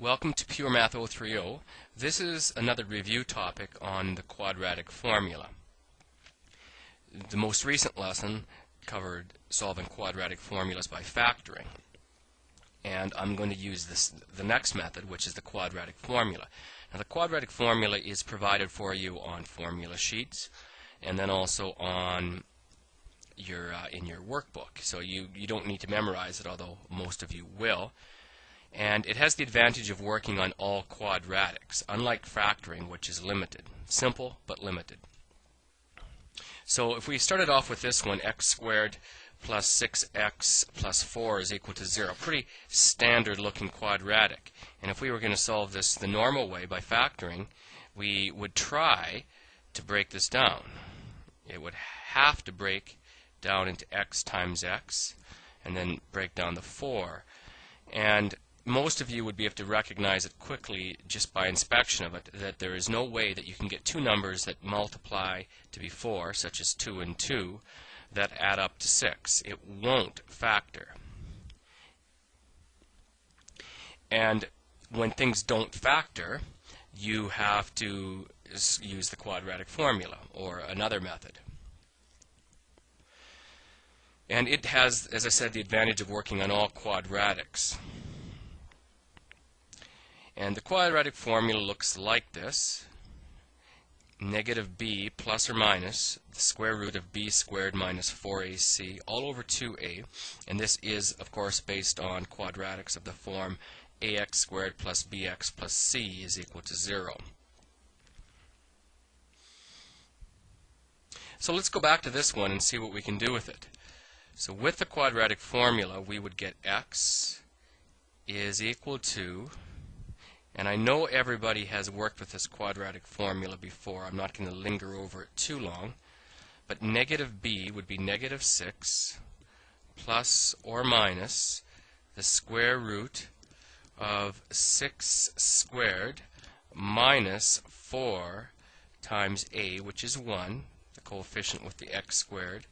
Welcome to Pure Math 030. This is another review topic on the quadratic formula. The most recent lesson covered solving quadratic formulas by factoring. And I'm going to use the next method, which is the quadratic formula. Now, the quadratic formula is provided for you on formula sheets and then also on your in your workbook. So you don't need to memorize it, although most of you will. And it has the advantage of working on all quadratics, unlike factoring, which is limited. Simple, but limited. So if we started off with this one, x squared plus 6x plus 4 is equal to 0. Pretty standard looking quadratic. And if we were going to solve this the normal way by factoring, we would try to break this down. It would have to break down into x times x and then break down the 4. And most of you would be able to recognize it quickly just by inspection of it, that there is no way that you can get two numbers that multiply to be 4, such as 2 and 2, that add up to 6. It won't factor. And when things don't factor, you have to use the quadratic formula or another method. And it has, as I said, the advantage of working on all quadratics. And the quadratic formula looks like this. Negative b plus or minus the square root of b squared minus 4ac all over 2a. And this is, of course, based on quadratics of the form ax squared plus bx plus c is equal to 0. So let's go back to this one and see what we can do with it. So with the quadratic formula, we would get x is equal to, and I know everybody has worked with this quadratic formula before. I'm not going to linger over it too long. But negative b would be negative 6 plus or minus the square root of 6 squared minus 4 times a, which is 1, the coefficient with the x squared,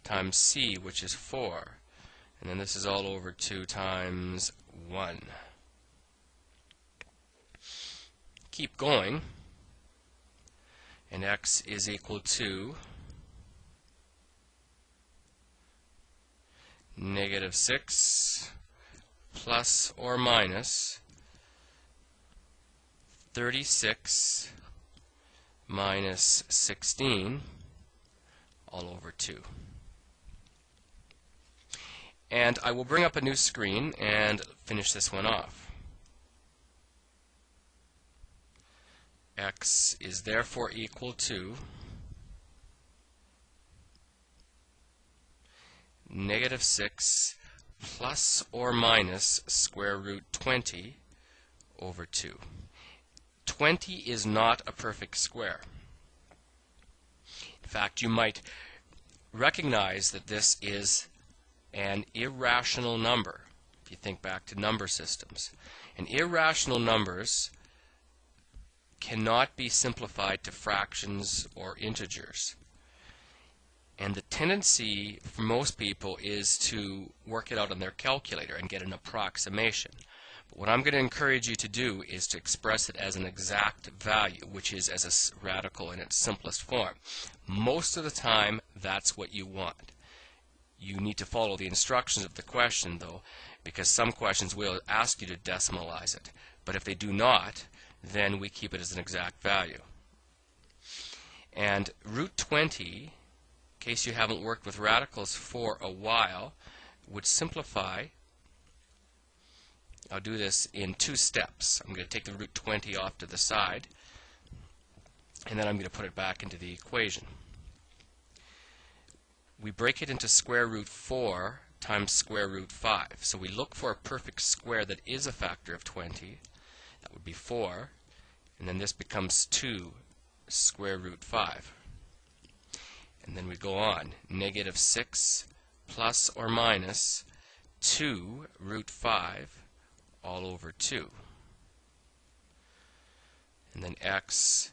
times c, which is 4. And then this is all over 2 times 1. Keep going, and x is equal to negative 6 plus or minus 36 minus 16 all over 2. And I will bring up a new screen and finish this one off. X is therefore equal to negative 6 plus or minus square root 20 over 2. 20 is not a perfect square. In fact, you might recognize that this is an irrational number, if you think back to number systems. And irrational numbers cannot be simplified to fractions or integers. And the tendency for most people is to work it out on their calculator and get an approximation. But what I'm going to encourage you to do is to express it as an exact value, which is as a radical in its simplest form. Most of the time, that's what you want. You need to follow the instructions of the question, though, because some questions will ask you to decimalize it. But if they do not, then we keep it as an exact value. And root 20, in case you haven't worked with radicals for a while, would simplify. I'll do this in 2 steps. I'm going to take the root 20 off to the side, and then I'm going to put it back into the equation. We break it into square root 4 times square root 5. So we look for a perfect square that is a factor of 20. That would be 4. And then this becomes 2 square root 5. And then we go on. Negative 6 plus or minus 2 root 5 all over 2. And then x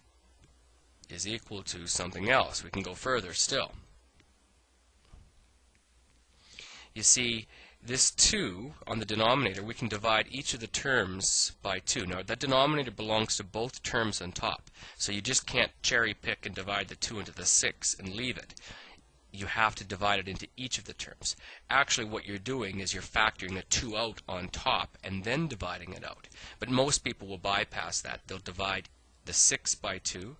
is equal to something else. We can go further still. You see, this 2 on the denominator, we can divide each of the terms by 2. Now, that denominator belongs to both terms on top, so you just can't cherry pick and divide the 2 into the 6 and leave it. You have to divide it into each of the terms. Actually, what you're doing is you're factoring the 2 out on top and then dividing it out. But most people will bypass that. They'll divide the 6 by 2,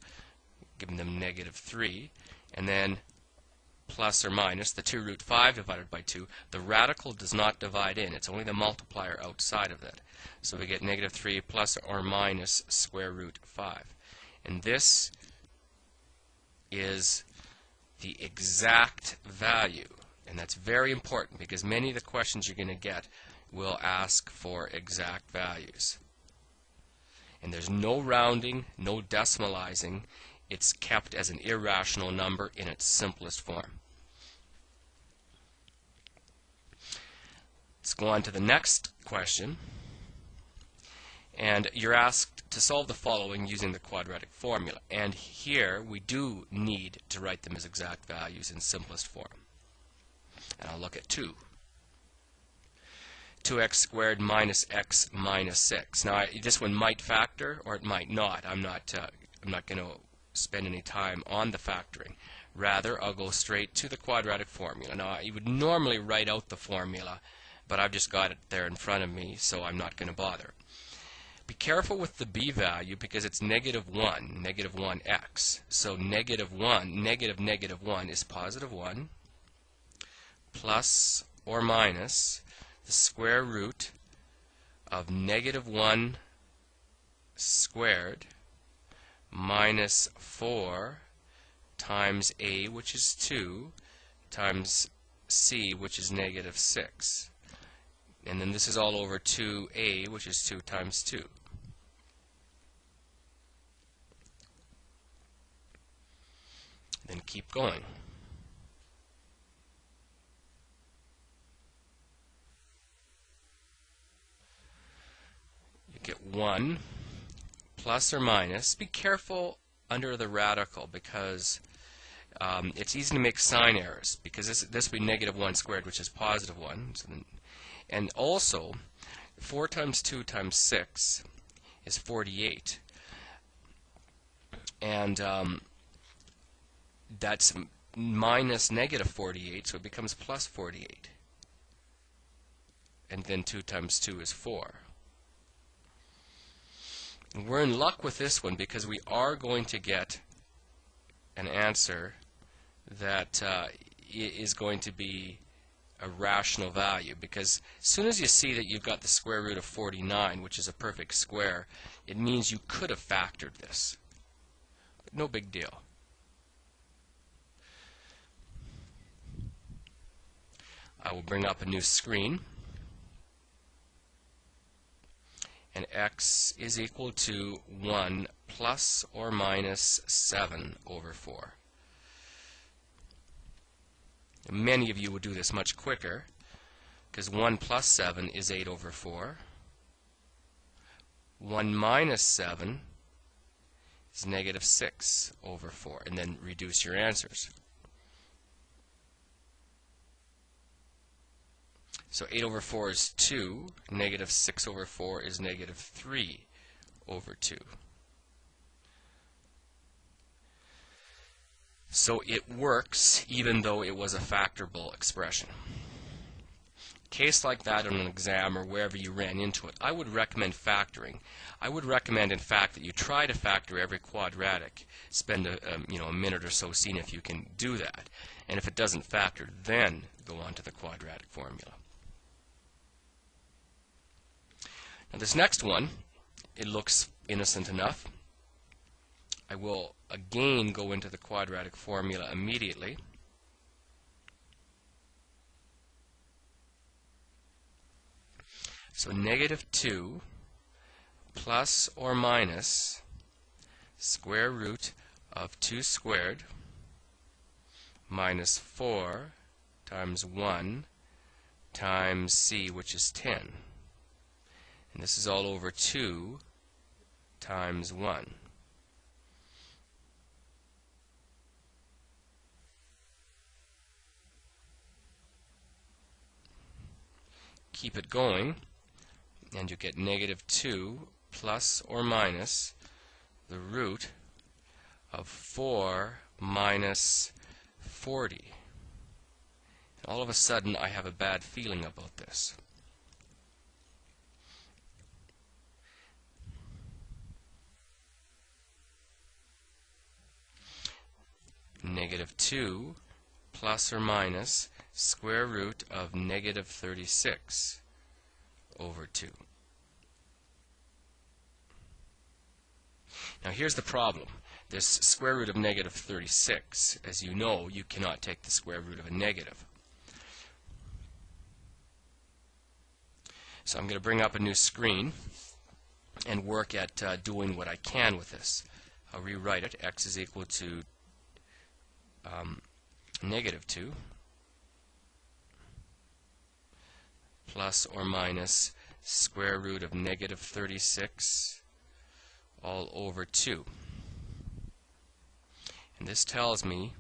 giving them -3, and then plus or minus the 2 root 5 divided by 2. The radical does not divide in. It's only the multiplier outside of that. So we get -3 plus or minus square root 5. And this is the exact value. And that's very important because many of the questions you're going to get will ask for exact values. And there's no rounding, no decimalizing. It's kept as an irrational number in its simplest form. Let's go on to the next question. And you're asked to solve the following using the quadratic formula. And here we do need to write them as exact values in simplest form. And I'll look at 2. 2x squared minus x minus 6. Now, this one might factor or it might not. I'm not going to spend any time on the factoring. Rather, I'll go straight to the quadratic formula. Now, you would normally write out the formula, but I've just got it there in front of me, so I'm not going to bother. Be careful with the b value because it's -1, -1x. So -1, -1 is +1 plus or minus the square root of -1 squared minus 4 times a, which is 2, times c, which is -6. And then this is all over 2a, which is 2 times 2. Then keep going. You get 1 plus or minus. Be careful under the radical because it's easy to make sign errors because this would be -1 squared, which is +1. So then, and also, 4 times 2 times 6 is 48. And that's minus -48, so it becomes plus 48. And then 2 times 2 is 4. And we're in luck with this one because we are going to get an answer that is going to be a rational value, because as soon as you see that you've got the square root of 49, which is a perfect square, it means you could have factored this. But no big deal. I will bring up a new screen. And x is equal to 1 plus or minus 7 over 4. Many of you will do this much quicker, because 1 plus 7 is 8 over 4. 1 minus 7 is -6 over 4, and then reduce your answers. So 8 over 4 is 2, -6 over 4 is -3 over 2. So it works even though it was a factorable expression. Case like that on an exam or wherever you ran into it, I would recommend factoring. I would recommend, in fact, that you try to factor every quadratic. Spend a minute or so seeing if you can do that. And if it doesn't factor, then go on to the quadratic formula. Now this next one, it looks innocent enough. I will again go into the quadratic formula immediately. So -2 plus or minus square root of 2 squared minus 4 times 1 times c, which is 10. And this is all over 2 times 1. keep it going, and you get negative 2 plus or minus the root of 4 minus 40. And all of a sudden, I have a bad feeling about this. Negative 2 plus or minus square root of negative 36 over 2. Now here's the problem. This square root of negative 36, as you know, you cannot take the square root of a negative. So I'm going to bring up a new screen and work at doing what I can with this. I'll rewrite it. X is equal to negative 2 plus or minus square root of negative 36 all over 2. And this tells me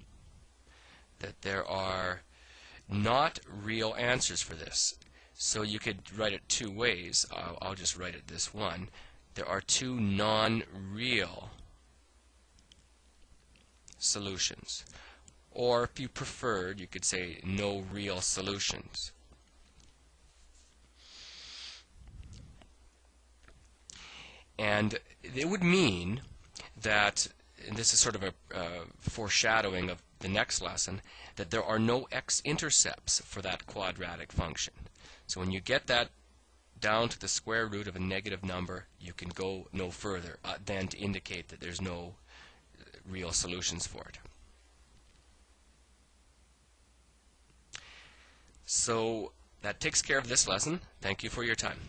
that there are not real answers for this. So you could write it two ways. I'll just write it this one. There are two non-real solutions. Or if you preferred, you could say no real solutions. And it would mean that, and this is sort of a foreshadowing of the next lesson, that there are no x-intercepts for that quadratic function. So when you get that down to the square root of a negative number, you can go no further than to indicate that there's no real solutions for it. So that takes care of this lesson. Thank you for your time.